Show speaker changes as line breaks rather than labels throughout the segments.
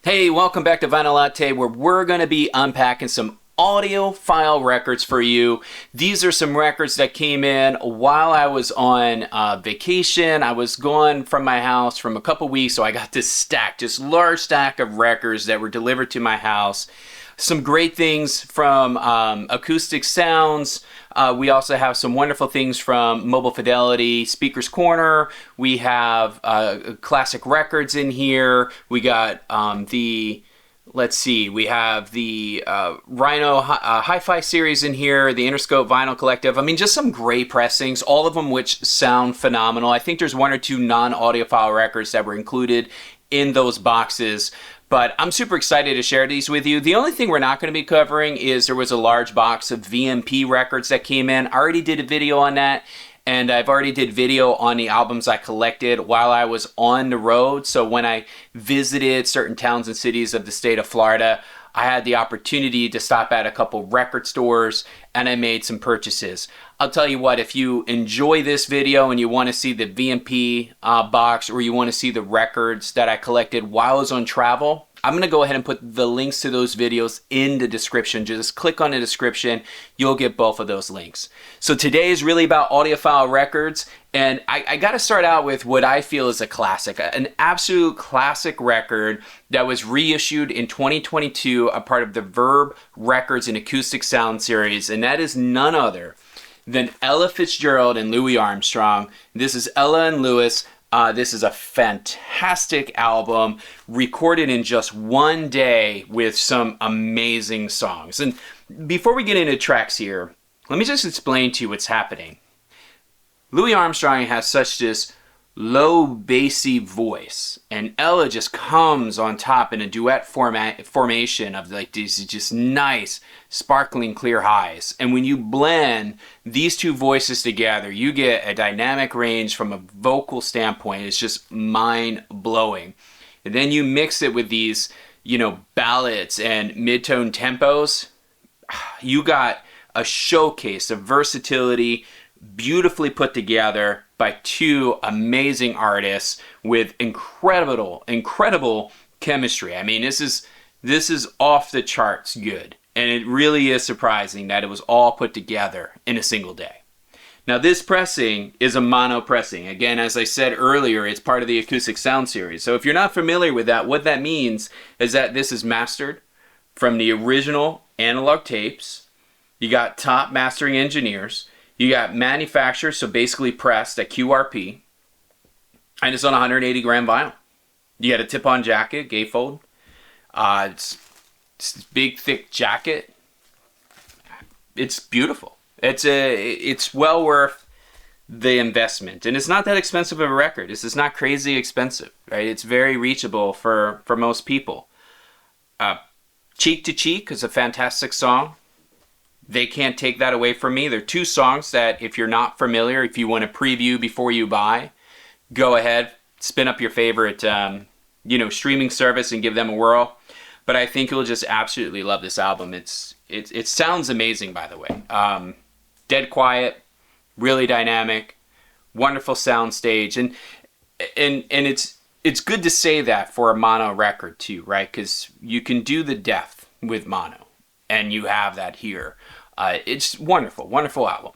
Hey, welcome back to Vinyl Latte, where we're going to be unpacking some audiophile records for you. These are some records that came in while I was on vacation. I was gone from my house from a couple weeks, so I got this stack, just large stack of records that were delivered to my house. Some great things from Acoustic Sounds. We also have some wonderful things from Mobile Fidelity, Speaker's Corner. We have classic records in here. We got we have the Rhino Hi-Fi series in here, the Interscope Vinyl Collective. I mean, just some great pressings, all of them which sound phenomenal. I think there's one or two non-audiophile records that were included in those boxes. But I'm super excited to share these with you. The only thing we're not going to be covering is there was a large box of VMP records that came in. I already did a video on that, and I've already did video on the albums I collected while I was on the road. So when I visited certain towns and cities of the state of Florida, I had the opportunity to stop at a couple record stores and I made some purchases. I'll tell you what, if you enjoy this video and you want to see the VMP box, or you want to see the records that I collected while I was on travel, I'm going to go ahead and put the links to those videos in the description. Just click on the description, you'll get both of those links. So today is really about audiophile records, and I got to start out with what I feel is a classic, an absolute classic record that was reissued in 2022, a part of the Verb Records and Acoustic Sound series, and that is none other than Ella Fitzgerald and Louis Armstrong. This is Ella and Louis. This is a fantastic album recorded in just one day with some amazing songs. And before we get into tracks here, let me just explain to you what's happening. Louis Armstrong has such this low bassy voice, and Ella just comes on top in a duet formation of like these just nice sparkling clear highs. And when you blend these two voices together, you get a dynamic range from a vocal standpoint. It's just mind-blowing. And then you mix it with these, ballads and mid-tone tempos. You got a showcase of versatility, beautifully put together by two amazing artists with incredible chemistry. I mean, this is off the charts good, and it really is surprising that it was all put together in a single day. Now, this pressing is a mono pressing. Again, as I said earlier, it's part of the Acoustic Sound series. So if you're not familiar with that, what that means is that this is mastered from the original analog tapes. You got top mastering engineers. You got manufacturers, so basically pressed at QRP, and it's on 180 gram vinyl. You got a tip-on jacket, gatefold. It's this big, thick jacket. It's beautiful. It's well worth the investment, and it's not that expensive of a record. This is not crazy expensive, right? It's very reachable for most people. Cheek to Cheek is a fantastic song. They can't take that away from me. There are two songs that, if you're not familiar, if you want to preview before you buy, go ahead, spin up your favorite, streaming service and give them a whirl. But I think you'll just absolutely love this album. It sounds amazing, by the way. Dead quiet, really dynamic, wonderful sound stage, and it's good to say that for a mono record too, right? Because you can do the depth with mono, and you have that here. It's wonderful album.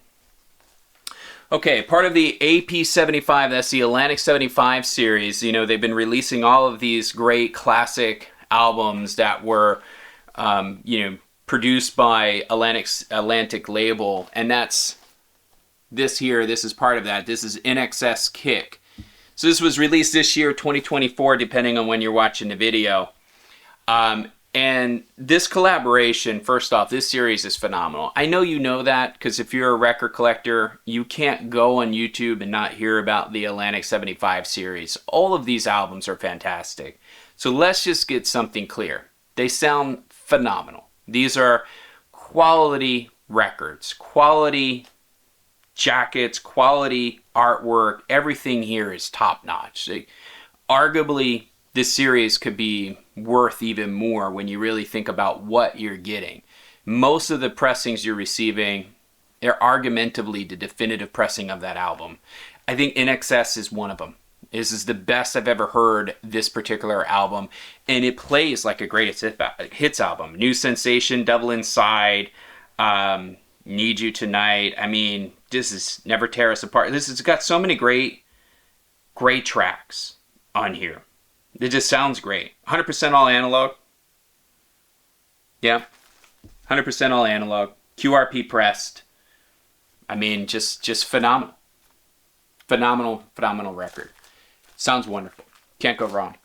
Okay, part of the AP75, that's the Atlantic 75 series. They've been releasing all of these great classic albums that were, produced by Atlantic label, and that's this here. This is part of that. This is INXS Kick. So this was released this year, 2024, depending on when you're watching the video. And this collaboration, first off, this series is phenomenal. I know you know that, because if you're a record collector, you can't go on YouTube and not hear about the Atlantic 75 series. All of these albums are fantastic. So let's just get something clear. They sound phenomenal. These are quality records, quality jackets, quality artwork. Everything here is top-notch. Arguably, this series could be worth even more when you really think about what you're getting. Most of the pressings you're receiving are argumentatively the definitive pressing of that album. I think INXS is one of them. This is the best I've ever heard this particular album, and it plays like a greatest hits album. New Sensation, Double Inside, Need You Tonight. I mean, this is Never Tear Us Apart. This has got so many great tracks on here. It just sounds great. 100% all analog. Yeah, 100% all analog. QRP pressed. I mean, just phenomenal. Phenomenal record. Sounds wonderful. Can't go wrong.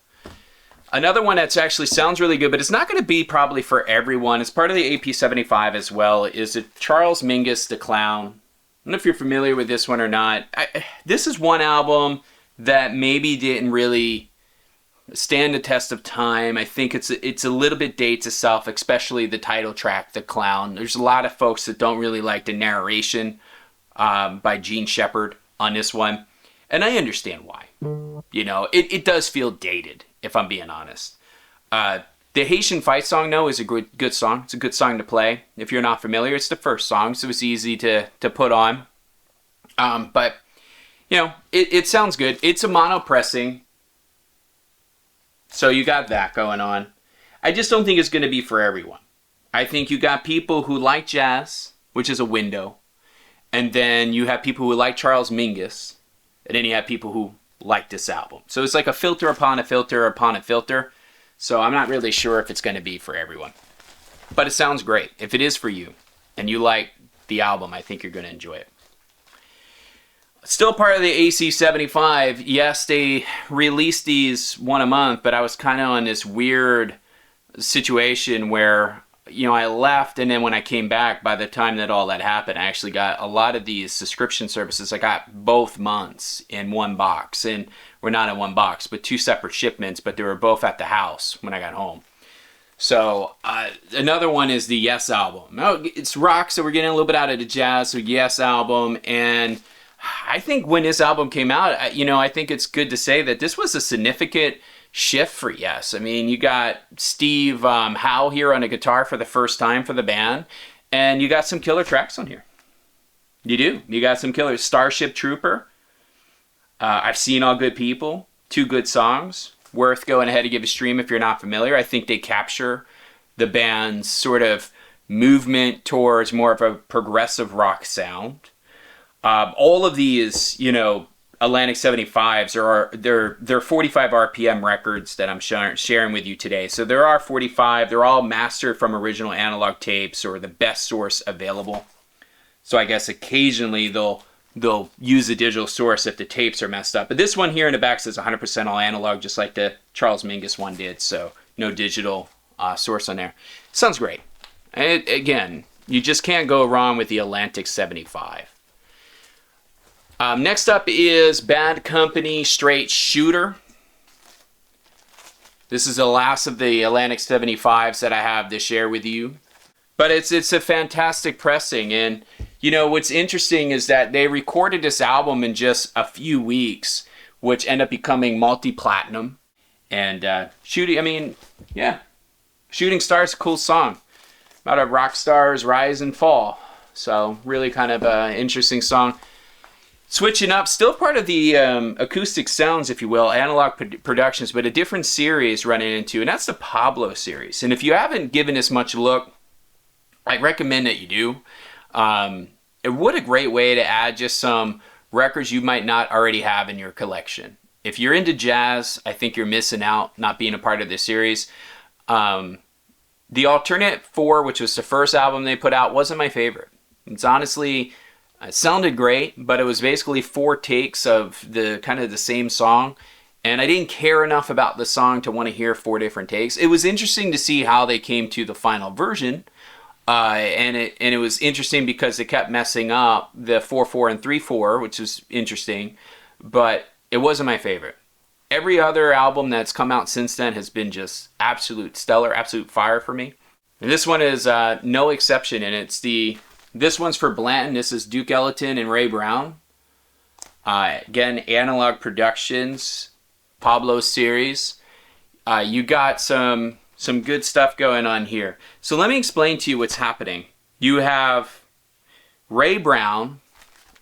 Another one that's actually sounds really good, but it's not going to be probably for everyone. It's part of the AP75 as well, is a Charles Mingus, The Clown. I don't know if you're familiar with this one or not. This is one album that maybe didn't really stand the test of time. I think it's a little bit dates itself, especially the title track, The Clown. There's a lot of folks that don't really like the narration by Gene Shepard on this one, and I understand why. You know, it does feel dated, if I'm being honest. The Haitian Fight song, though, is a good song. It's a good song to play. If you're not familiar, it's the first song, so it's easy to put on. But, you know, it sounds good. It's a mono pressing, so you got that going on. I just don't think it's going to be for everyone. I think you got people who like jazz, which is a window, and then you have people who like Charles Mingus, and then you have people who like this album. So it's like a filter upon a filter upon a filter. So I'm not really sure if it's going to be for everyone. But it sounds great. If it is for you and you like the album, I think you're going to enjoy it. Still part of the AC75. Yes, they released these one a month, but I was kind of on this weird situation where, you know, I left, and then when I came back, by the time that all that happened, I actually got a lot of these subscription services. I got both months in one box, and we're not in one box, but two separate shipments, but they were both at the house when I got home. So another one is the Yes album. Now, it's rock, so we're getting a little bit out of the jazz, so Yes album, and I think when this album came out, you know, I think it's good to say that this was a significant shift for Yes. I mean, you got Steve Howe here on a guitar for the first time for the band, and you got some killer tracks on here. You do. You got some killers. Starship Trooper, I've Seen All Good People, two good songs. Worth going ahead and give a stream if you're not familiar. I think they capture the band's sort of movement towards more of a progressive rock sound. All of these, you know, Atlantic 75s they're 45 RPM records that I'm sharing with you today. So there are 45. They're all mastered from original analog tapes or the best source available. So I guess occasionally they'll use a digital source if the tapes are messed up. But this one here in the back says 100% all analog, just like the Charles Mingus one did. So no digital source on there. Sounds great. Again, you just can't go wrong with the Atlantic 75. Next up is Bad Company Straight Shooter. This is the last of the Atlantic 75s that I have to share with you. But it's a fantastic pressing, and you know what's interesting is that they recorded this album in just a few weeks, which ended up becoming multi-platinum. And Shooting Star's a cool song about a rock star's rise and fall. So really kind of an interesting song. Switching up, still part of the acoustic sounds, if you will, analog productions, but a different series running into, and that's the Pablo series. And if you haven't given this much a look, I recommend that you do. What a great way to add just some records you might not already have in your collection. If you're into jazz, I think you're missing out not being a part of this series. The Alternate 4, which was the first album they put out, wasn't my favorite. It's honestly... It sounded great, but it was basically 4 takes of the kind of the same song, and I didn't care enough about the song to want to hear 4 different takes. It was interesting to see how they came to the final version, and it was interesting because they kept messing up the 4/4 and 3/4, which was interesting, but it wasn't my favorite. Every other album that's come out since then has been just absolute stellar, absolute fire for me, and this one is no exception, and this one's for Blanton. This is Duke Ellington and Ray Brown. Again, Analog Productions, Pablo series. You got some good stuff going on here. So let me explain to you what's happening. You have Ray Brown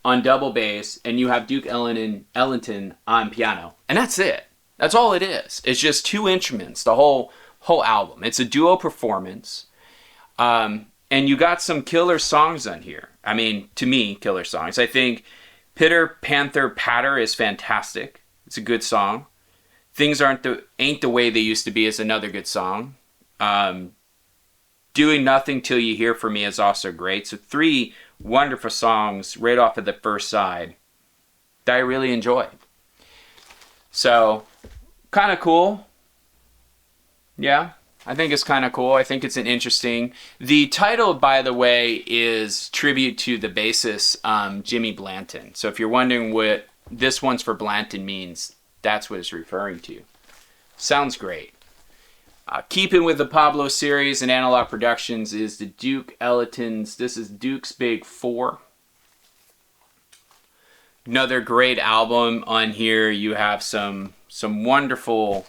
on double bass, and you have Duke Ellington on piano. And that's it. That's all it is. It's just two instruments, the whole album. It's a duo performance. And you got some killer songs on here. I mean, to me, killer songs. I think Pitter Panther Patter is fantastic. It's a good song. Things Ain't the Way They Used to Be is another good song. Doing Nothing Till You Hear From Me is also great. So 3 wonderful songs right off of the first side that I really enjoyed. So, kind of cool. Yeah, I think it's kind of cool. I think it's an interesting... The title, by the way, is tribute to the bassist Jimmy Blanton. So if you're wondering what this one's for Blanton means, that's what it's referring to. Sounds great. Keeping with the Pablo series and Analog Productions is the Duke Ellington's. This is Duke's Big 4. Another great album on here. You have some wonderful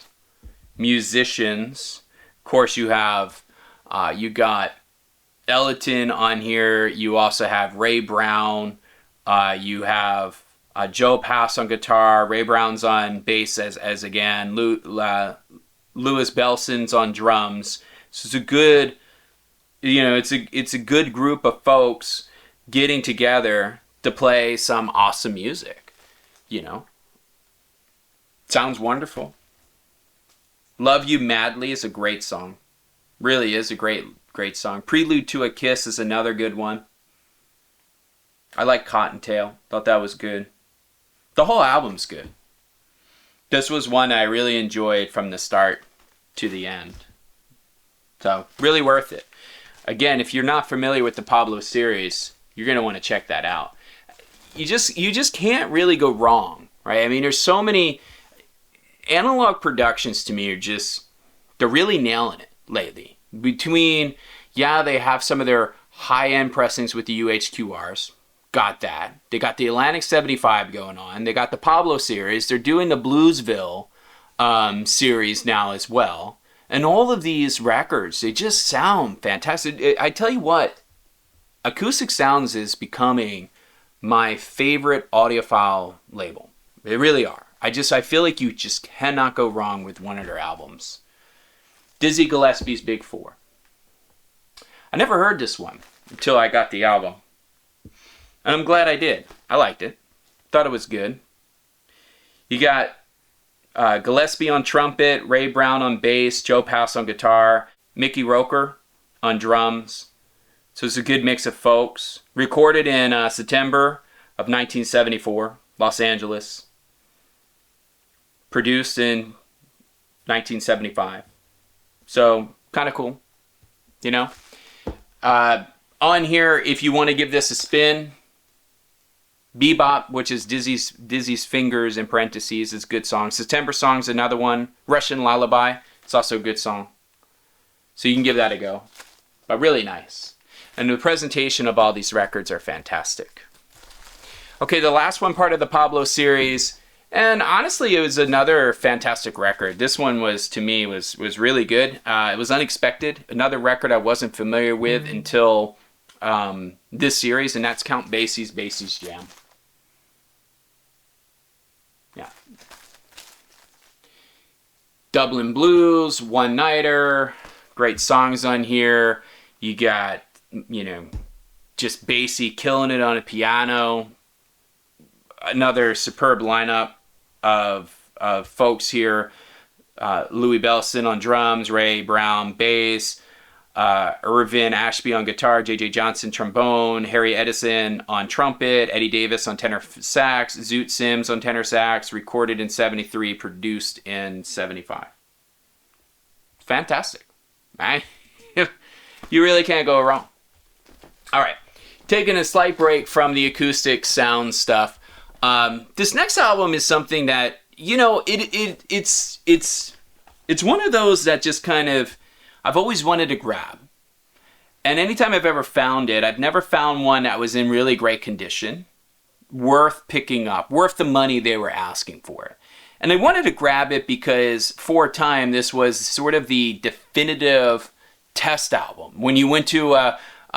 musicians. Of course, you have you got Ellington on here. You also have Ray Brown. You have Joe Pass on guitar. Ray Brown's on bass as again. Louis Belson's on drums. So it's a good, it's a good group of folks getting together to play some awesome music. Sounds wonderful. Love You Madly is a great song. Really is a great song. Prelude to a Kiss is another good one. I like Cottontail. Thought that was good. The whole album's good. This was one I really enjoyed from the start to the end. So, really worth it. Again, if you're not familiar with the Pablo series, you're going to want to check that out. You just can't really go wrong, right? I mean, there's so many... Analog Productions to me are just... They're really nailing it lately. Between, they have some of their high-end pressings with the UHQRs. Got that. They got the Atlantic 75 going on. They got the Pablo series. They're doing the Bluesville series now as well. And all of these records, they just sound fantastic. I tell you what, Acoustic Sounds is becoming my favorite audiophile label. They really are. I feel like you just cannot go wrong with one of their albums. Dizzy Gillespie's Big 4. I never heard this one until I got the album. And I'm glad I did. I liked it. Thought it was good. You got Gillespie on trumpet, Ray Brown on bass, Joe Pass on guitar, Mickey Roker on drums. So it's a good mix of folks. Recorded in September of 1974, Los Angeles. Produced in 1975. So, kind of cool. On here, if you want to give this a spin, Bebop, which is Dizzy's Fingers in parentheses, is a good song. September Song's another one. Russian Lullaby, it's also a good song. So you can give that a go. But really nice. And the presentation of all these records are fantastic. Okay, the last one part of the Pablo series, and honestly, it was another fantastic record. This one was, to me, was really good. It was unexpected. Another record I wasn't familiar with until this series, and that's Count Basie's Jam. Yeah. Dublin Blues, One Nighter, great songs on here. You got, just Basie killing it on a piano. Another superb lineup of folks here. Louis Bellson on drums, Ray Brown bass, Irvin Ashby on guitar, J.J. Johnson trombone, Harry Edison on trumpet, Eddie Davis on tenor sax, Zoot Sims on tenor sax, recorded in 73, produced in 75. Fantastic. Right? You really can't go wrong. All right. Taking a slight break from the acoustic sound stuff. This next album is something that, it's one of those that just kind of, I've always wanted to grab. And anytime I've ever found it, I've never found one that was in really great condition, worth picking up, worth the money they were asking for it. And I wanted to grab it because for a time, this was sort of the definitive test album. When you went to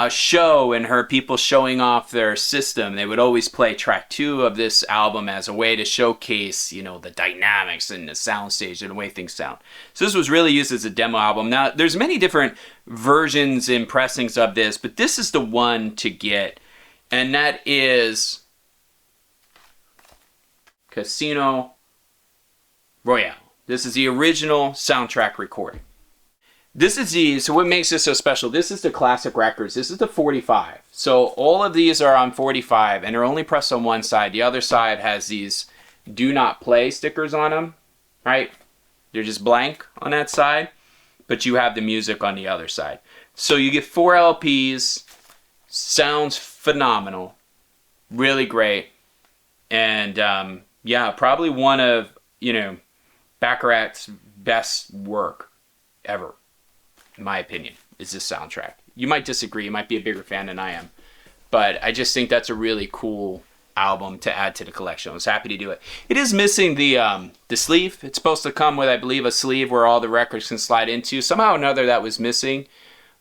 show and heard people showing off their system, they would always play track 2 of this album as a way to showcase, you know, the dynamics and the soundstage and the way things sound. So this was really used as a demo album. Now, there's many different versions and pressings of this, but this is the one to get, and that is Casino Royale. This is the original soundtrack recording. This is so what makes this so special, this is the classic records. This is the 45. So all of these are on 45 and they're only pressed on one side. The other side has these do not play stickers on them, right? They're just blank on that side, but you have the music on the other side. So you get 4 LPs, sounds phenomenal, really great. And yeah, probably one of, you know, Bacharach's best work ever. In my opinion, is this soundtrack. You might disagree, you might be a bigger fan than I am, but I just think that's a really cool album to add to the collection. I was happy to do it. It is missing the sleeve. It's supposed to come with, I believe, a sleeve where all the records can slide into. Somehow or another that was missing,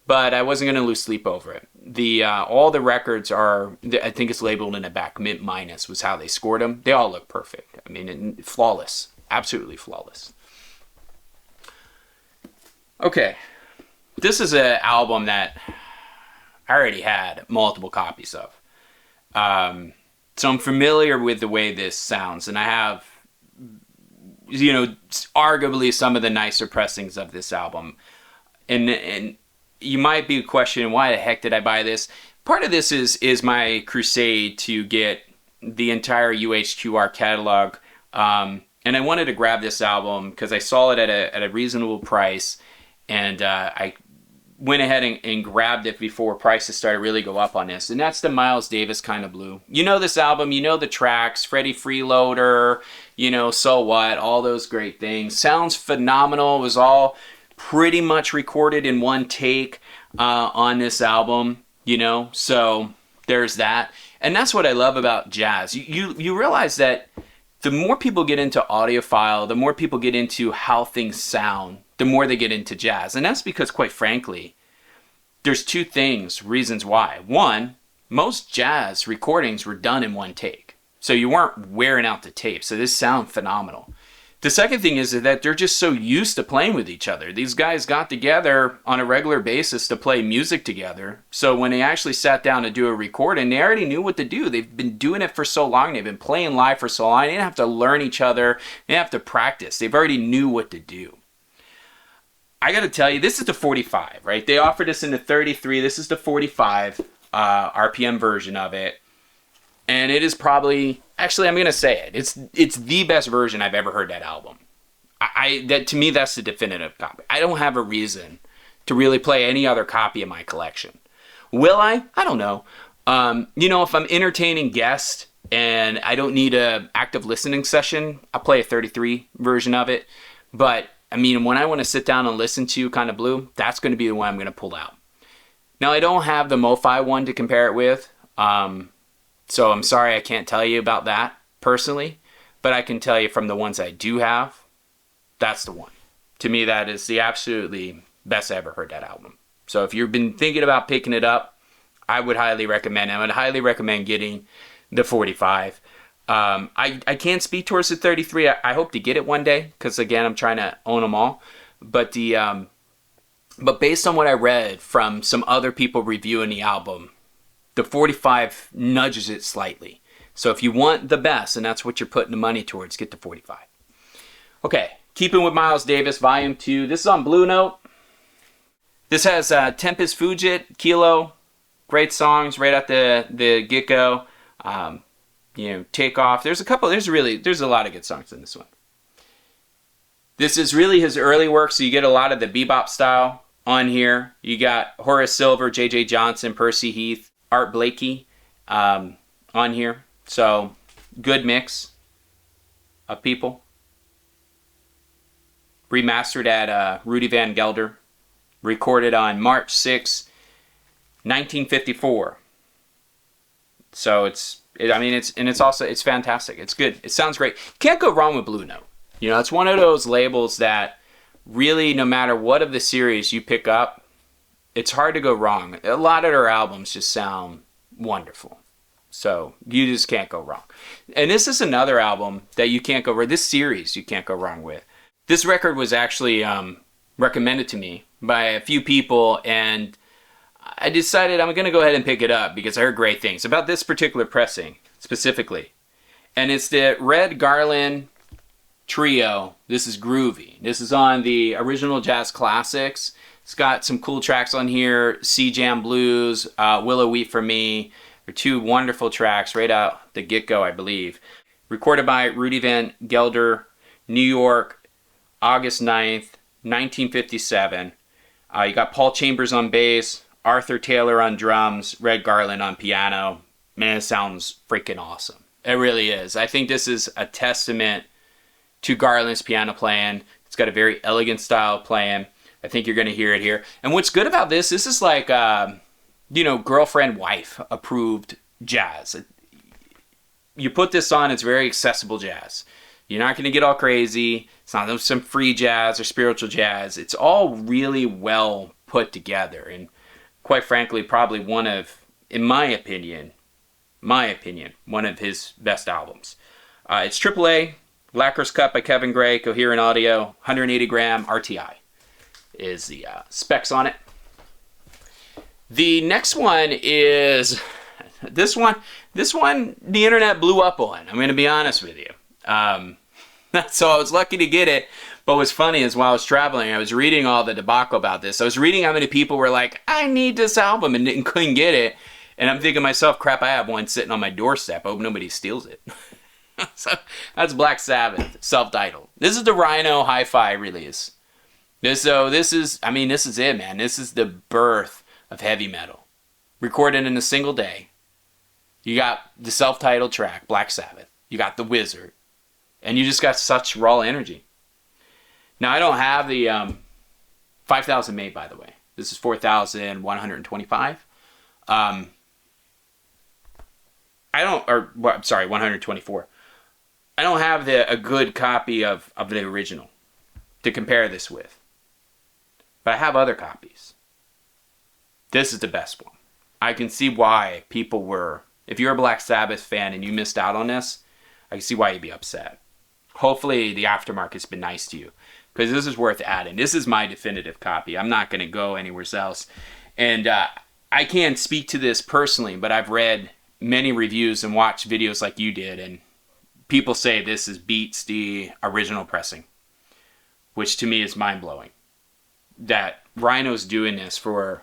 but I wasn't going to lose sleep over it. All the records are, I think it's labeled in the back, mint minus was how they scored them. They all look perfect. I mean, flawless, absolutely flawless. Okay. This is an album that I already had multiple copies of. So I'm familiar with the way this sounds, and I have, you know, arguably some of the nicer pressings of this album. And you might be questioning, why the heck did I buy this? Part of this is my crusade to get the entire UHQR catalog. And I wanted to grab this album because I saw it at a reasonable price, and I went ahead and grabbed it before prices started to really go up on this. And that's the Miles Davis Kind of Blue. You know this album, you know the tracks, Freddie Freeloader, you know, So What, all those great things. Sounds phenomenal. It was all pretty much recorded in one take on this album, you know, so there's that. And that's what I love about jazz. You realize that the more people get into audiophile, the more people get into how things sound, the more they get into jazz. And that's because, quite frankly, there's two reasons why. One, most jazz recordings were done in one take. So you weren't wearing out the tape. So this sounds phenomenal. The second thing is that they're just so used to playing with each other. These guys got together on a regular basis to play music together. So when they actually sat down to do a recording, they already knew what to do. They've been doing it for so long. They've been playing live for so long. They didn't have to learn each other. They didn't have to practice. They've already knew what to do. I got to tell you, this is the 45, right? They offered us in the 33. This is the 45 RPM version of it. And it is probably, actually, I'm going to say it. It's the best version I've ever heard that album. That to me, that's the definitive copy. I don't have a reason to really play any other copy in my collection. Will I? I don't know. You know, if I'm entertaining guests and I don't need an active listening session, I'll play a 33 version of it. But, I mean, when I want to sit down and listen to Kind of Blue, that's going to be the one I'm going to pull out. Now, I don't have the MoFi one to compare it with. So I'm sorry I can't tell you about that personally, but I can tell you from the ones I do have, that's the one. To me, that is the absolutely best I ever heard that album. So if you've been thinking about picking it up, I would highly recommend it. I would highly recommend getting the 45. I can't speak towards the 33. I hope to get it one day because, again, I'm trying to own them all. But based on what I read from some other people reviewing the album, the 45 nudges it slightly. So if you want the best, and that's what you're putting the money towards, get the 45. Okay, keeping with Miles Davis, Volume 2. This is on Blue Note. This has Tempest Fugit, Kilo. Great songs right at the get-go. You know, Take Off. There's a lot of good songs in this one. This is really his early work, so you get a lot of the bebop style on here. You got Horace Silver, J.J. Johnson, Percy Heath, Art Blakey on here. So, good mix of people. Remastered at Rudy Van Gelder. Recorded on March 6, 1954. So it's fantastic. It's good. It sounds great. Can't go wrong with Blue Note. You know, it's one of those labels that really, no matter what of the series you pick up, it's hard to go wrong. A lot of their albums just sound wonderful. So you just can't go wrong. And this is another album that you can't go wrong. This series you can't go wrong with. This record was actually recommended to me by a few people, and I decided I'm going to go ahead and pick it up because I heard great things about this particular pressing specifically. And it's the Red Garland Trio. This is Groovy. This is on the original Jazz Classics. It's got some cool tracks on here. Sea Jam Blues, Willow Wheat for Me. They're two wonderful tracks right out the get-go, I believe. Recorded by Rudy Van Gelder, New York, August 9th, 1957. You got Paul Chambers on bass, Arthur Taylor on drums, Red Garland on piano. Man, it sounds freaking awesome. It really is. I think this is a testament to Garland's piano playing. It's got a very elegant style of playing. I think you're going to hear it here. And what's good about this is like, girlfriend, wife approved jazz. You put this on, it's very accessible jazz. You're not going to get all crazy. It's not some free jazz or spiritual jazz. It's all really well put together. And quite frankly, probably one of, in my opinion, one of his best albums. It's AAA, Lacquer's Cut by Kevin Gray, Coherent Audio, 180 gram RTI is the specs on it. The next one is this one the internet blew up on. I'm going to be honest with you. So I was lucky to get it. But what's funny is while I was traveling, I was reading all the debacle about this. I was reading how many people were like, I need this album, and couldn't get it. And I'm thinking to myself, crap, I have one sitting on my doorstep. I hope nobody steals it. So that's Black Sabbath, self-titled. This is the Rhino Hi-Fi release. This is it, man. This is the birth of heavy metal. Recorded in a single day. You got the self-titled track, Black Sabbath. You got the Wizard. And you just got such raw energy. Now, I don't have the 5,000 made, by the way. This is 4,125. 124. I don't have a good copy of the original to compare this with. But I have other copies. This is the best one. I can see why people were, if you're a Black Sabbath fan and you missed out on this, I can see why you'd be upset. Hopefully the aftermarket's been nice to you, because this is worth adding. This is my definitive copy. I'm not going to go anywhere else. And I can't speak to this personally, but I've read many reviews and watched videos like you did, and people say this beats the original pressing, which to me is mind-blowing. That Rhino's doing this for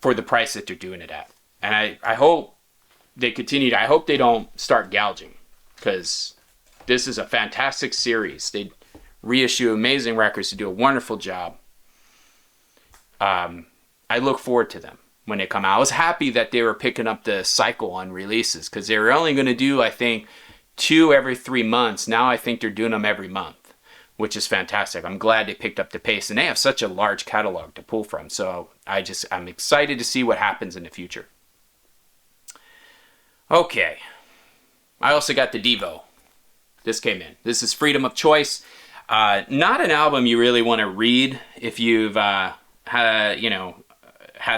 the price that they're doing it at. And I hope they continue I hope they don't start gouging, because this is a fantastic series. They reissue amazing records to do a wonderful job. I look forward to them when they come out. I was happy that they were picking up the cycle on releases, because they were only going to do, I think, 2 every 3 months. Now I think they're doing them every month, which is fantastic. I'm glad they picked up the pace, and they have such a large catalog to pull from. So I'm excited to see what happens in the future. Okay. I also got the Devo. This came in. This is Freedom of Choice. Not an album you really want to read if you've had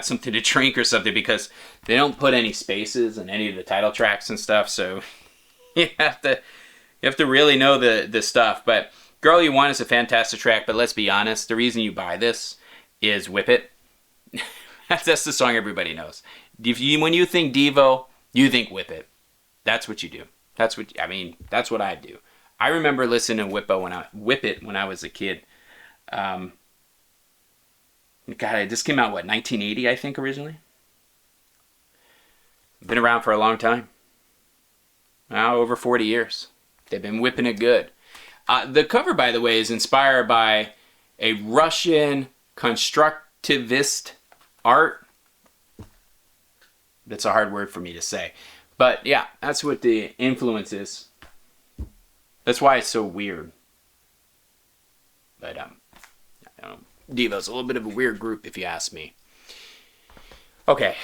something to drink or something, because they don't put any spaces in any of the title tracks and stuff. So you have to really know the stuff. But Girl You Want is a fantastic track. But let's be honest, the reason you buy this is Whip It. That's the song everybody knows. When you think Devo, you think Whip It. That's what you do. That's what I do. I remember listening to Whip It when I was a kid. God, this came out, 1980, I think, originally? Been around for a long time. Now, over 40 years. They've been whipping it good. The cover, by the way, is inspired by a Russian constructivist art. That's a hard word for me to say. But yeah, that's what the influence is. That's why it's so weird. But Devo's a little bit of a weird group, if you ask me. Okay,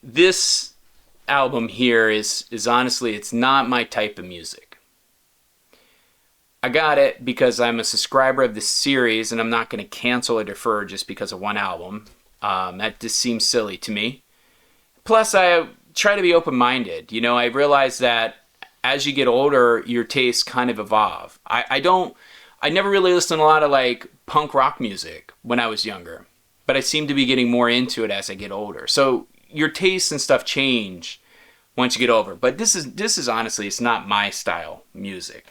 this album here is honestly, it's not my type of music. I got it because I'm a subscriber of this series, and I'm not going to cancel or defer just because of one album. That just seems silly to me. Plus, I try to be open-minded. You know, I realize that as you get older, your tastes kind of evolve. I never really listened to a lot of like punk rock music when I was younger, but I seem to be getting more into it as I get older. So your tastes and stuff change once you get older. But this is honestly, it's not my style music.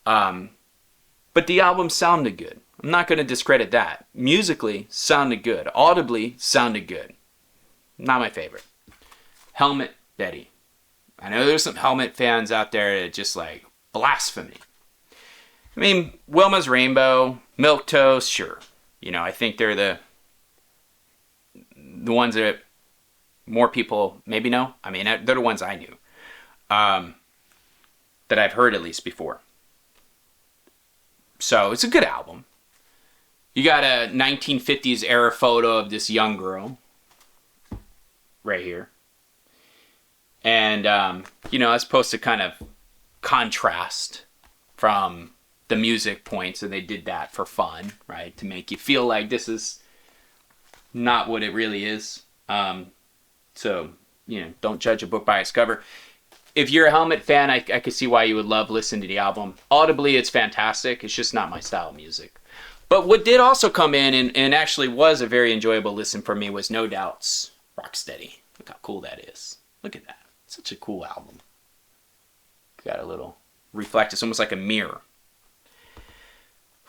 But the album sounded good. I'm not going to discredit that. Musically, sounded good. Audibly, sounded good. Not my favorite. Helmet, Betty. I know there's some Helmet fans out there that just like blasphemy. I mean, Wilma's Rainbow, Milquetoast, sure. You know, I think they're the ones that more people maybe know. I mean, they're the ones I knew. That I've heard at least before. So, it's a good album. You got a 1950s era photo of this young girl. Right here. And, you know, it's supposed to kind of contrast from the music points, and they did that for fun, right? To make you feel like this is not what it really is. So, you know, don't judge a book by its cover. If you're a Helmet fan, I could see why you would love listening to the album. Audibly, it's fantastic. It's just not my style of music. But what did also come in and actually was a very enjoyable listen for me was No Doubt's Rocksteady. Look how cool that is. Look at that. Such a cool album. Got a little reflect. It's almost like a mirror.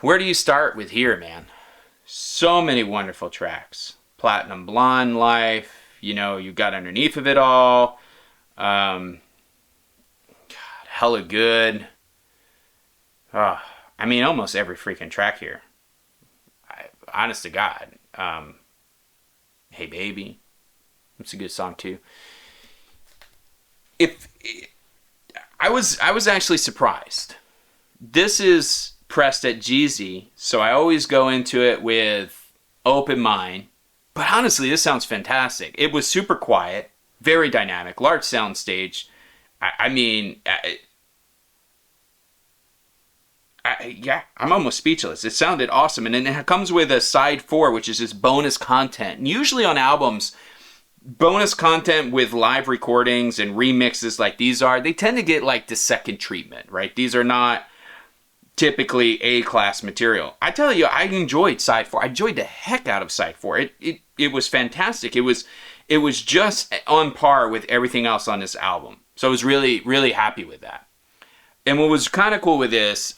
Where do you start with here, man? So many wonderful tracks. Platinum Blonde Life. You know, you got Underneath of It All. God, Hella Good. I mean, almost every freaking track here. Honest to God. Hey Baby. It's a good song too. I was actually surprised. This is pressed at Jeezy, so I always go into it with open mind. But honestly, this sounds fantastic. It was super quiet, very dynamic, large sound stage. Yeah, I'm almost speechless. It sounded awesome. And then it comes with a side 4, which is just bonus content. And usually on albums, bonus content with live recordings and remixes like these are, they tend to get like the second treatment, right? These are not typically A-class material. I tell you, I enjoyed side 4. I enjoyed the heck out of side 4. It was fantastic. It was just on par with everything else on this album. So I was really, really happy with that. And what was kind of cool with this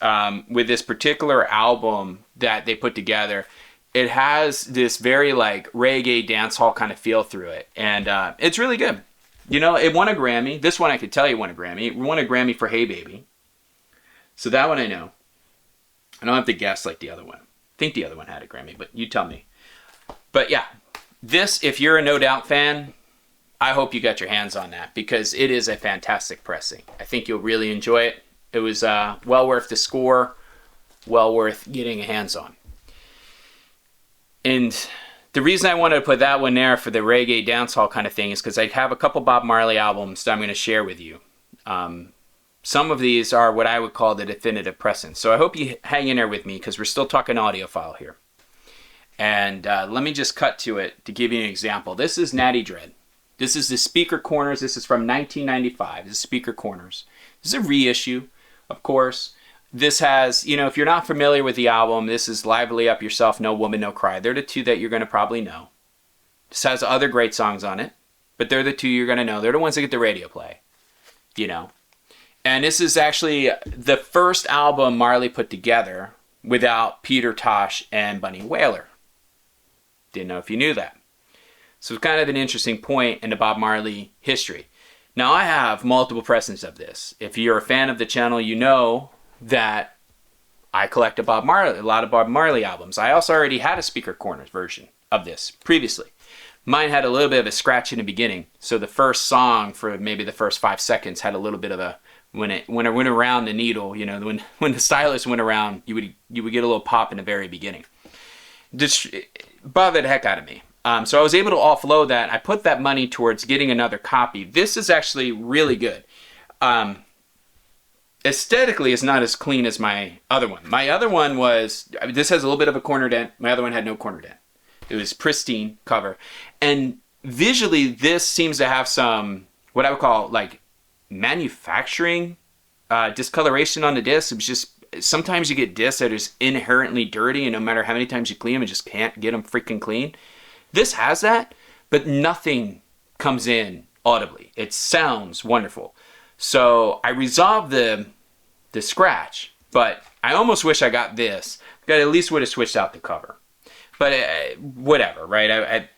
particular album that they put together, it has this very like reggae dancehall kind of feel through it. And it's really good. You know, it won a Grammy. This one I could tell you won a Grammy. It won a Grammy for Hey Baby. So that one I know. I don't have to guess like the other one. I think the other one had a Grammy, but you tell me. But yeah, this, if you're a No Doubt fan, I hope you got your hands on that because it is a fantastic pressing. I think you'll really enjoy it. It was well worth the score, well worth getting a hands on. And the reason I wanted to put that one there for the reggae dancehall kind of thing is because I have a couple Bob Marley albums that I'm going to share with you. Some of these are what I would call the definitive pressing. So I hope you hang in there with me because we're still talking audiophile here. And let me just cut to it to give you an example. This is Natty Dread. This is the Speaker Corners. This is from 1995. This is Speaker Corners. This is a reissue, of course. This has, you know, if you're not familiar with the album, this is Lively Up Yourself, No Woman, No Cry. They're the two that you're going to probably know. This has other great songs on it, but they're the two you're going to know. They're the ones that get the radio play, you know. And this is actually the first album Marley put together without Peter Tosh and Bunny Wailer. Didn't know if you knew that. So it's kind of an interesting point in the Bob Marley history. Now I have multiple pressings of this. If you're a fan of the channel, you know that I collect a lot of Bob Marley albums. I also already had a Speaker Corners version of this previously. Mine had a little bit of a scratch in the beginning. So the first song for maybe the first 5 seconds had a little bit of a, when it went around the needle, you know, when the stylus went around, you would get a little pop in the very beginning. Just bothered the heck out of me. So I was able to offload that. I put that money towards getting another copy. This is actually really good. aesthetically it's not as clean as my other one. My other one was, this has a little bit of a corner dent. My other one had no corner dent. It was pristine cover. And visually, this seems to have some, what I would call like manufacturing discoloration on the disc. It was just, sometimes you get discs that are just inherently dirty, and no matter how many times you clean them, you just can't get them freaking clean. This has that, but nothing comes in audibly. It sounds wonderful. So I resolved the scratch, but I almost wish I got this. I at least would have switched out the cover. But whatever, right?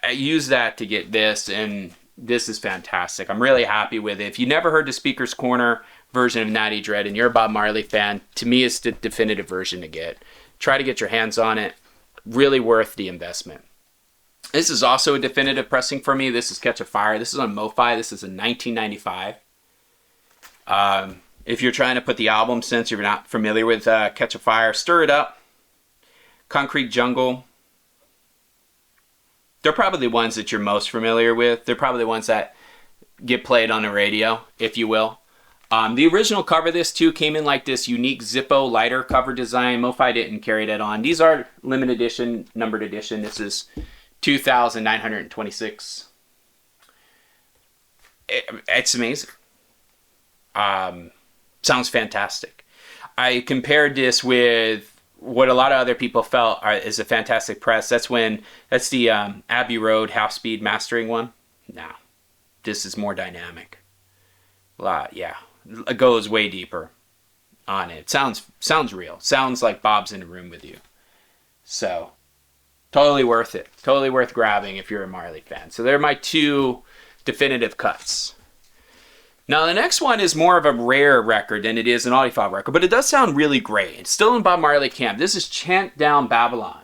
I use that to get this, and this is fantastic. I'm really happy with it. If you never heard the Speaker's Corner version of Natty Dread and you're a Bob Marley fan, to me it's the definitive version to get. Try to get your hands on it. Really worth the investment. This is also a definitive pressing for me. This is Catch a Fire. This is on MoFi. This is a 1995. If you're trying to put the album, since you're not familiar with Catch a Fire, Stir It Up, Concrete Jungle. They're probably the ones that you're most familiar with. They're probably the ones that get played on the radio, if you will. The original cover of this too came in like this unique Zippo lighter cover design. MoFi didn't carry that on. These are limited edition, numbered edition. This is 2,926. It's amazing. Sounds fantastic. I compared this with what a lot of other people felt is a fantastic press. That's the Abbey Road half-speed mastering one. Now, this is more dynamic. Yeah, it goes way deeper on it. Sounds real. Sounds like Bob's in the room with you. So, totally worth it. Totally worth grabbing if you're a Marley fan. So, they're my two definitive cuts. Now, the next one is more of a rare record than it is an audiophile record, but it does sound really great. It's still in Bob Marley camp. This is Chant Down Babylon.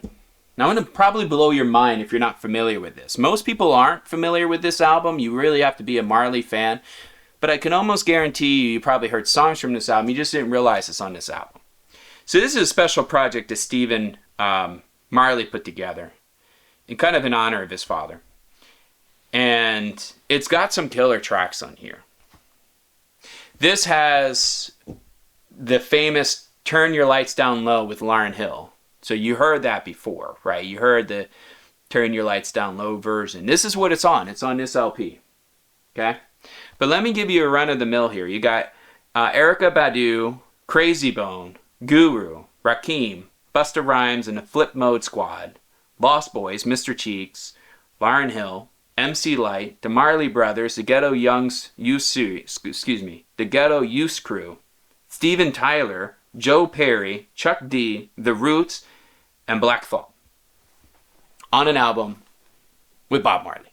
Now, I'm going to probably blow your mind if you're not familiar with this. Most people aren't familiar with this album. You really have to be a Marley fan. But I can almost guarantee you probably heard songs from this album. You just didn't realize it's on this album. So this is a special project that Stephen Marley put together in kind of in honor of his father. And it's got some killer tracks on here. This has the famous Turn Your Lights Down Low with Lauryn Hill. So you heard that before, right? You heard the Turn Your Lights Down Low version. This is what it's on. It's on this LP. Okay? But let me give you a run of the mill here. You got Erykah Badu, Crazy Bone, Guru, Rakim, Busta Rhymes and the Flip Mode Squad, Lost Boys, Mr. Cheeks, Lauryn Hill, MC Lyte, the Marley Brothers, the Ghetto Youth Crew, Steven Tyler, Joe Perry, Chuck D, The Roots, and Black Thought. On an album with Bob Marley.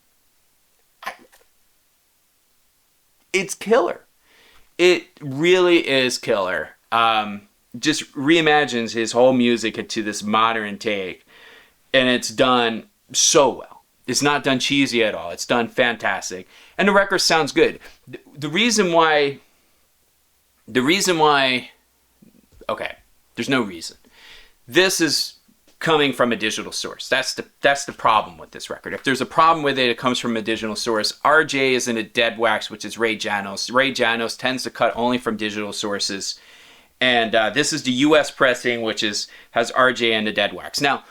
It's killer. It really is killer. Just reimagines his whole music into this modern take. And it's done so well. It's not done cheesy at all. It's done fantastic. And the record sounds good. The reason why, okay, there's no reason. This is coming from a digital source. That's the problem with this record. If there's a problem with it, it comes from a digital source. RJ is in a dead wax, which is Ray Janos. Ray Janos tends to cut only from digital sources. And this is the US pressing, which has RJ and the dead wax. Now,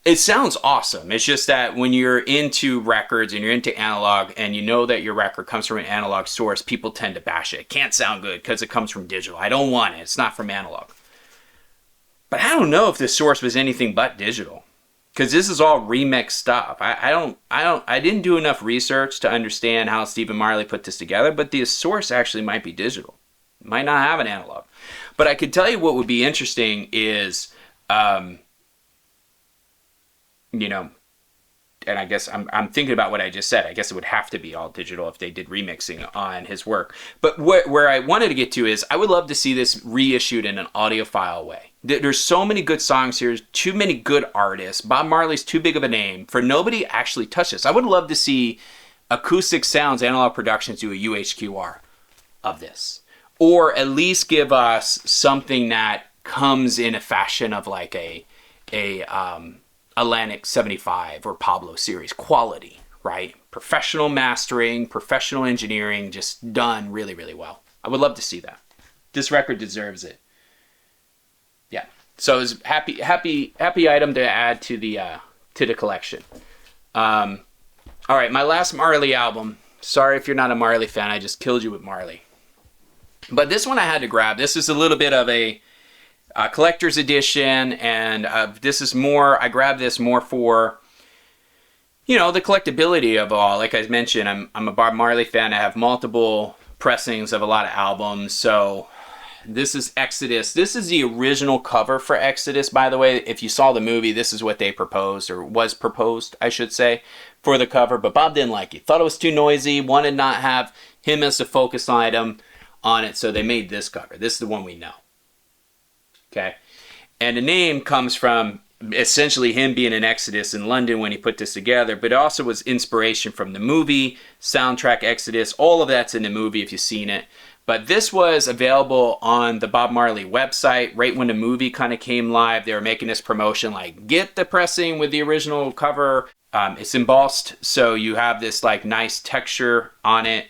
it sounds awesome. It's just that when you're into records and you're into analog and you know that your record comes from an analog source, people tend to bash it. It can't sound good because it comes from digital. I don't want it. It's not from analog. But I don't know if this source was anything but digital, because this is all remixed stuff. I didn't do enough research to understand how Stephen Marley put this together, but the source actually might be digital. It might not have an analog. But I could tell you what would be interesting is, and I guess I'm thinking about what I just said. I guess it would have to be all digital if they did remixing on his work. But where I wanted to get to is I would love to see this reissued in an audiophile way. There's so many good songs here, too many good artists. Bob Marley's too big of a name for nobody to actually touch this. I would love to see Acoustic Sounds Analog Productions do a UHQR of this. Or at least give us something that comes in a fashion of like a Atlantic 75 or Pablo series quality, right? Professional mastering, professional engineering, just done really, really well. I would love to see that. This record deserves it. Yeah. So it was happy item to add to the collection. All right, my last Marley album. Sorry if you're not a Marley fan, I just killed you with Marley. But this one I had to grab. This is a little bit of a collector's edition, and this is more, I grabbed this more for, you know, the collectability of all. Like I mentioned, I'm a Bob Marley fan. I have multiple pressings of a lot of albums. So this is Exodus. This is the original cover for Exodus, by the way. If you saw the movie, this is what they proposed, or was proposed, I should say, for the cover. But Bob didn't like it. Thought it was too noisy, wanted not have him as the focus item on it, so they made this cover. This is the one we know. Okay? And the name comes from essentially him being in Exodus in London when he put this together, but it also was inspiration from the movie, soundtrack Exodus. All of that's in the movie if you've seen it. But this was available on the Bob Marley website right when the movie kind of came live. They were making this promotion like, get the pressing with the original cover. It's embossed, so you have this like nice texture on it.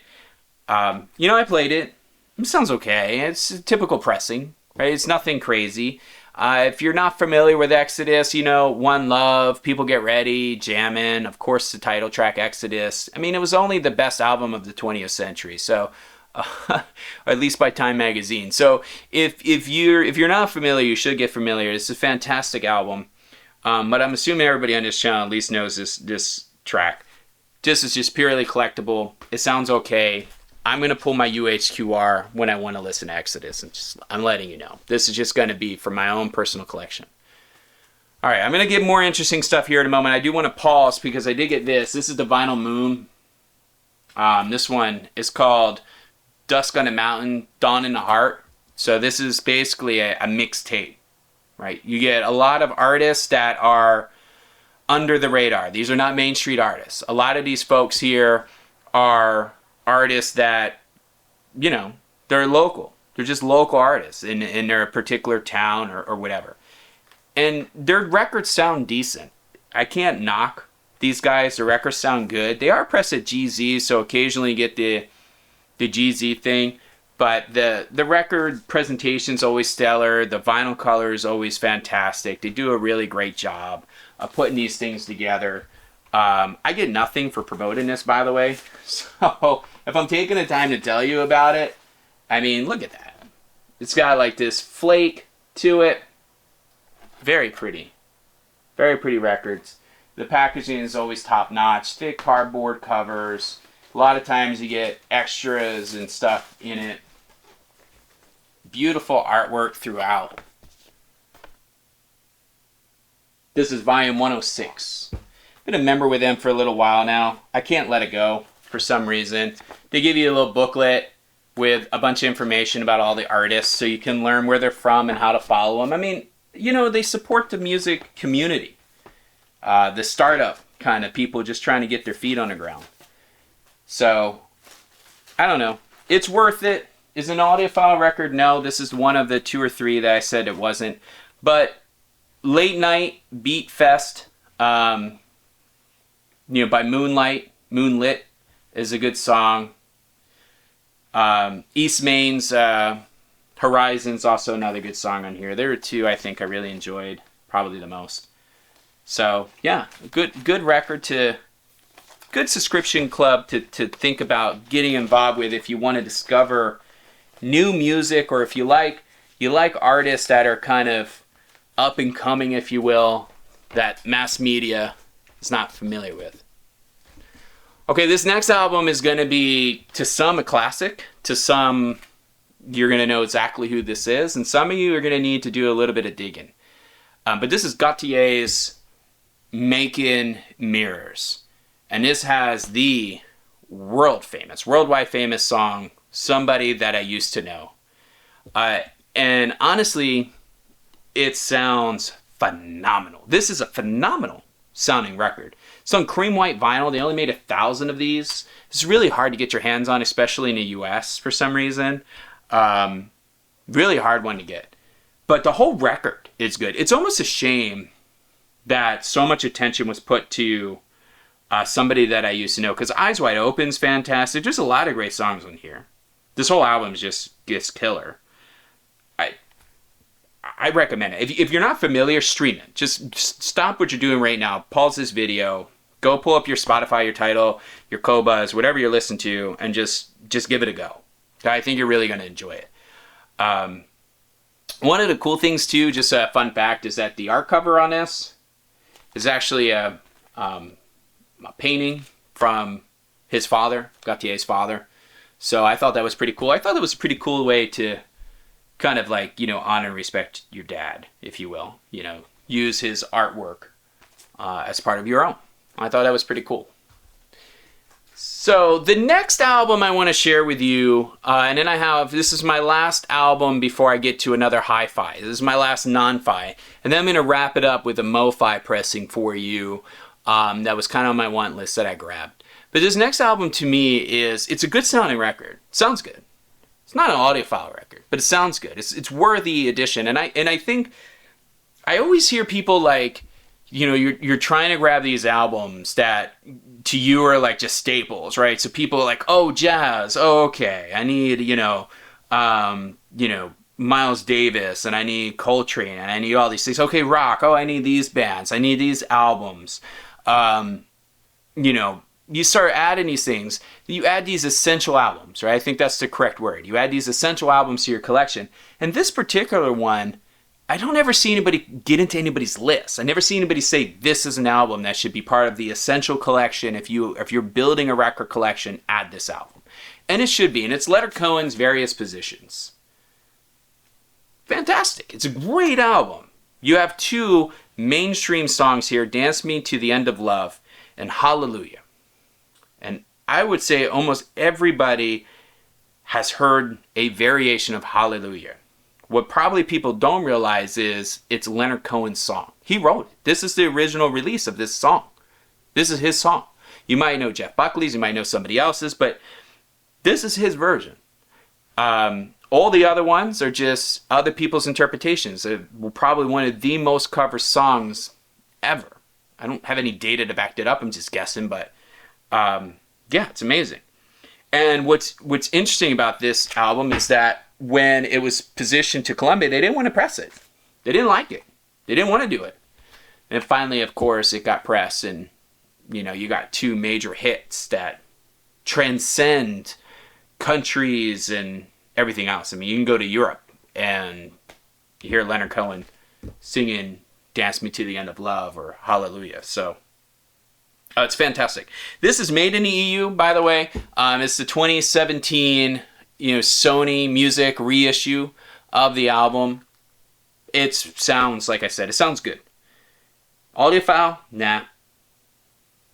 You know, I played it. It sounds okay. It's a typical pressing, right? It's nothing crazy. If you're not familiar with Exodus, you know, One Love, People Get Ready, Jammin', of course the title track Exodus. I mean, it was only the best album of the 20th century, so or at least by Time magazine. So if you're not familiar, you should get familiar. It's a fantastic album. But I'm assuming everybody on this channel at least knows this track. This is just purely collectible. It sounds okay. I'm going to pull my UHQR when I want to listen to Exodus. And I'm letting you know. This is just going to be for my own personal collection. All right, I'm going to get more interesting stuff here in a moment. I do want to pause because I did get this. This is the Vinyl Moon. This one is called Dusk on the Mountain, Dawn in the Heart. So this is basically a mixtape, right? You get a lot of artists that are under the radar. These are not Main Street artists. A lot of these folks here are artists that, you know, they're local. They're just local artists in their particular town or whatever. And their records sound decent. I can't knock these guys. The records sound good. They are pressed at GZ, so occasionally you get the GZ thing. But the record presentation's always stellar. The vinyl color is always fantastic. They do a really great job of putting these things together. I get nothing for promoting this, by the way. So if I'm taking the time to tell you about it, I mean, look at that. It's got like this flake to it. Very pretty. Very pretty records. The packaging is always top notch. Thick cardboard covers. A lot of times you get extras and stuff in it. Beautiful artwork throughout. This is volume 106. Been a member with them for a little while now. I can't let it go for some reason. They give you a little booklet with a bunch of information about all the artists so you can learn where they're from and how to follow them. I mean, you know, they support the music community. The startup kind of people just trying to get their feet on the ground. So, I don't know. It's worth it. Is an audiophile record? No, this is one of the 2 or 3 that I said it wasn't. But Late Night Beat Fest, you know, by Moonlit is a good song. East Main's Horizon's also another good song on here. There are 2 I think I really enjoyed, probably the most. So yeah, good record good subscription club to think about getting involved with if you want to discover new music, or if you like artists that are kind of up and coming, if you will, that mass media is not familiar with. Okay, this next album is going to be, to some, a classic. To some, you're going to know exactly who this is. And some of you are going to need to do a little bit of digging. But this is Gotye's Making Mirrors. And this has the worldwide famous song, Somebody That I Used to Know. And honestly, it sounds phenomenal. This is a phenomenal sounding record. It's on cream white vinyl. They only made 1,000 of these. It's really hard to get your hands on, especially in the US for some reason. Really hard one to get. But the whole record is good. It's almost a shame that so much attention was put to Somebody That I Used to Know, because Eyes Wide Open's fantastic. There's a lot of great songs on here. This whole album just gets killer. I recommend it. If you're not familiar, stream it. Just stop what you're doing right now. Pause this video. Go pull up your Spotify, your Tidal, your Qobuz, whatever you're listening to, and just give it a go. I think you're really going to enjoy it. One of the cool things too, just a fun fact, is that the art cover on this is actually a painting from his father, Gotye's father. So I thought that was pretty cool. I thought that was a pretty cool way to kind of like, honor and respect your dad, if you will. Use his artwork as part of your own. I thought that was pretty cool. So the next album I want to share with you, and then this is my last album before I get to another hi-fi. This is my last non-fi. And then I'm going to wrap it up with a mo-fi pressing for you that was kind of on my want list that I grabbed. But this next album to me it's a good sounding record. It sounds good. It's not an audiophile record, but it sounds good. It's worthy addition. And I think I always hear people like, you're trying to grab these albums that to you are like just staples, right? So people are like, oh, jazz, oh, okay. I need, Miles Davis, and I need Coltrane, and I need all these things. Okay, rock, oh, I need these bands. I need these albums. You start adding these things. You add these essential albums, right? I think that's the correct word. You add these essential albums to your collection. And this particular one, I don't ever see anybody get into anybody's list. I never see anybody say this is an album that should be part of the essential collection. If you're building a record collection, add this album. And it should be. And it's Leonard Cohen's Various Positions. Fantastic. It's a great album. You have two mainstream songs here, Dance Me to the End of Love and Hallelujah. And I would say almost everybody has heard a variation of Hallelujah. What probably people don't realize is it's Leonard Cohen's song. He wrote it. This is the original release of this song. This is his song. You might know Jeff Buckley's, you might know somebody else's, but this is his version. All the other ones are just other people's interpretations. They're probably one of the most covered songs ever. I don't have any data to back it up. I'm just guessing, but yeah, it's amazing. And what's interesting about this album is that when it was positioned to Columbia, they didn't want to press it. They didn't like it. They didn't want to do it. And finally, of course, it got pressed, and you got two major hits that transcend countries and everything else. I mean, you can go to Europe and you hear Leonard Cohen singing Dance Me to the End of Love or Hallelujah. So it's fantastic. This is made in the EU, by the way. It's the 2017 Sony Music reissue of the album. It sounds, like I said, it sounds good. Audiophile? Nah.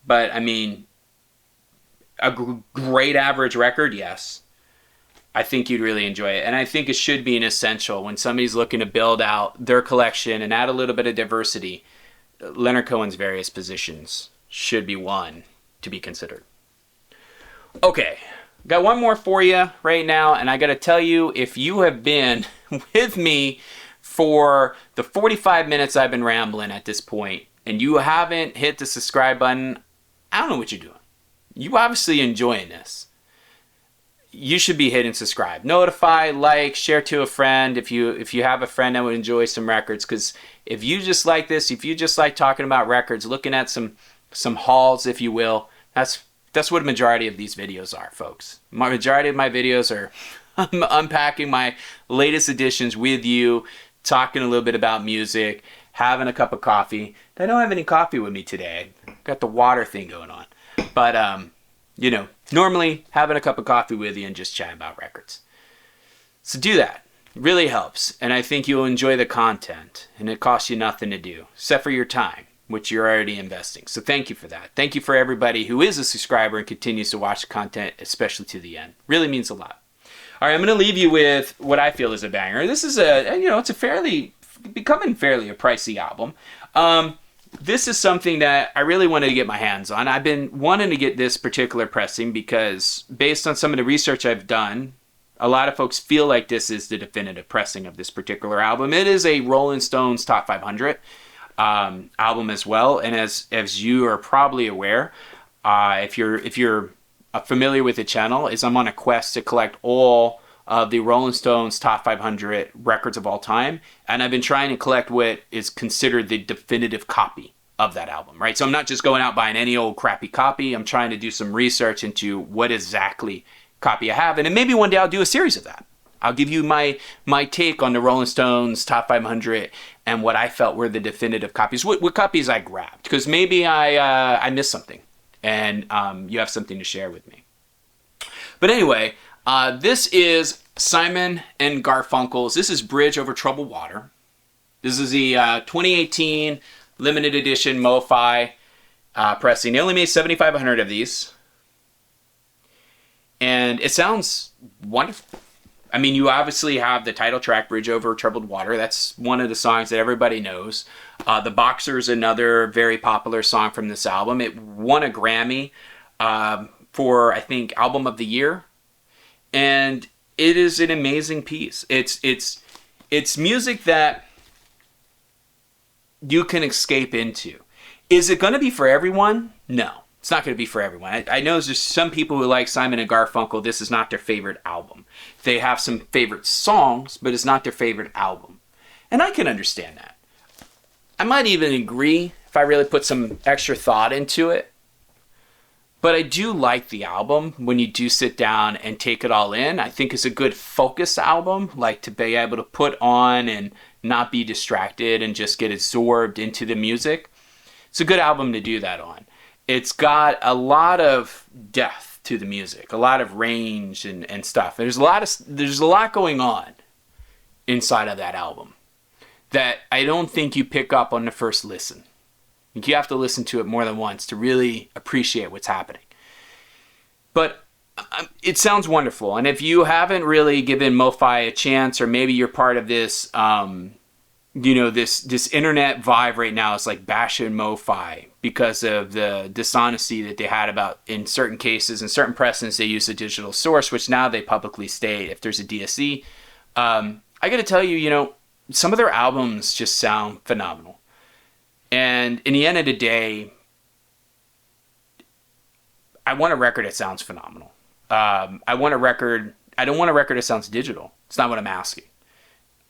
But, I mean, a great average record? Yes. I think you'd really enjoy it. And I think it should be an essential when somebody's looking to build out their collection and add a little bit of diversity. Leonard Cohen's Various Positions should be one to be considered. Okay. Got one more for you right now, and I got to tell you, if you have been with me for the 45 minutes I've been rambling at this point, and you haven't hit the subscribe button, I don't know what you're doing. You obviously enjoying this. You should be hitting subscribe, notify, like, share to a friend if you have a friend that would enjoy some records. Because if you just like this, if you just like talking about records, looking at some hauls, if you will, that's what a majority of these videos are, folks. My majority of my videos are unpacking my latest editions with you, talking a little bit about music, having a cup of coffee. I don't have any coffee with me today. I've got the water thing going on. But, normally having a cup of coffee with you and just chatting about records. So do that. It really helps. And I think you'll enjoy the content. And it costs you nothing to do, except for your time, which you're already investing. So thank you for that. Thank you for everybody who is a subscriber and continues to watch the content, especially to the end. Really means a lot. All right, I'm going to leave you with what I feel is a banger. This is it's becoming fairly a pricey album. This is something that I really wanted to get my hands on. I've been wanting to get this particular pressing because based on some of the research I've done, a lot of folks feel like this is the definitive pressing of this particular album. It is a Rolling Stones Top 500 album as well, and as you are probably aware, if you're familiar with the channel, is I'm on a quest to collect all of the Rolling Stones top 500 records of all time. And I've been trying to collect what is considered the definitive copy of that album, right? So I'm not just going out buying any old crappy copy. I'm trying to do some research into what exactly copy I have. And then maybe one day I'll do a series of that. I'll give you my take on the Rolling Stones top 500 and what I felt were the definitive copies, what copies I grabbed. Because maybe I missed something and you have something to share with me. But anyway, this is Simon and Garfunkel's. This is Bridge Over Troubled Water. This is the 2018 limited edition MoFi pressing. They only made 7,500 of these. And it sounds wonderful. I mean, you obviously have the title track, Bridge Over Troubled Water. That's one of the songs that everybody knows. The Boxer's another very popular song from this album. It won a Grammy for, I think, Album of the Year. And it is an amazing piece. It's music that you can escape into. Is it going to be for everyone? No. It's not going to be for everyone. I know there's some people who like Simon and Garfunkel. This is not their favorite album. They have some favorite songs, but it's not their favorite album. And I can understand that. I might even agree if I really put some extra thought into it. But I do like the album when you do sit down and take it all in. I think it's a good focus album, like to be able to put on and not be distracted and just get absorbed into the music. It's a good album to do that on. It's got a lot of depth to the music, a lot of range and stuff. There's a lot going on inside of that album that I don't think you pick up on the first listen. You have to listen to it more than once to really appreciate what's happening. But it sounds wonderful. And if you haven't really given MoFi a chance, or maybe you're part of this, this internet vibe right now, it's like bashing MoFi because of the dishonesty that they had about, in certain cases, in certain precedents, they use a digital source, which now they publicly state if there's a DSE. I got to tell you, some of their albums just sound phenomenal. And in the end of the day, I want a record that sounds phenomenal. I don't want a record that sounds digital. It's not what I'm asking.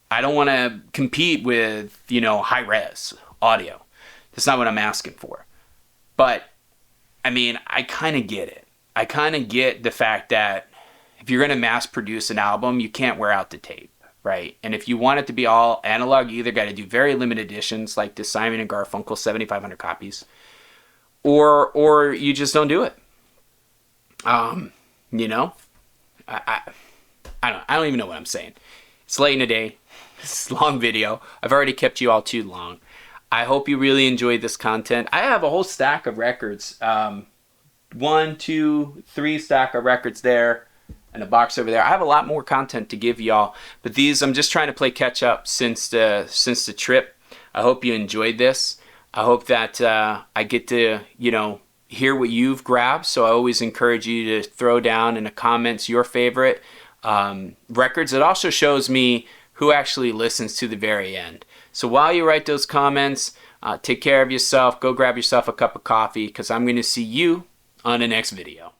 I don't want to compete with, high-res audio. That's not what I'm asking for. But, I mean, I kind of get it. I kind of get the fact that if you're going to mass produce an album, you can't wear out the tape, right? And if you want it to be all analog, you either got to do very limited editions like the Simon and Garfunkel 7,500 copies, or you just don't do it. I don't even know what I'm saying. It's late in the day. It's a long video. I've already kept you all too long. I hope you really enjoyed this content. I have a whole stack of records. 1, 2, 3 stack of records there, and a box over there. I have a lot more content to give y'all, but these I'm just trying to play catch up since the trip. I hope you enjoyed this. I hope that I get to hear what you've grabbed. So I always encourage you to throw down in the comments your favorite records. It also shows me who actually listens to the very end. So while you write those comments, take care of yourself. Go grab yourself a cup of coffee, because I'm going to see you on the next video.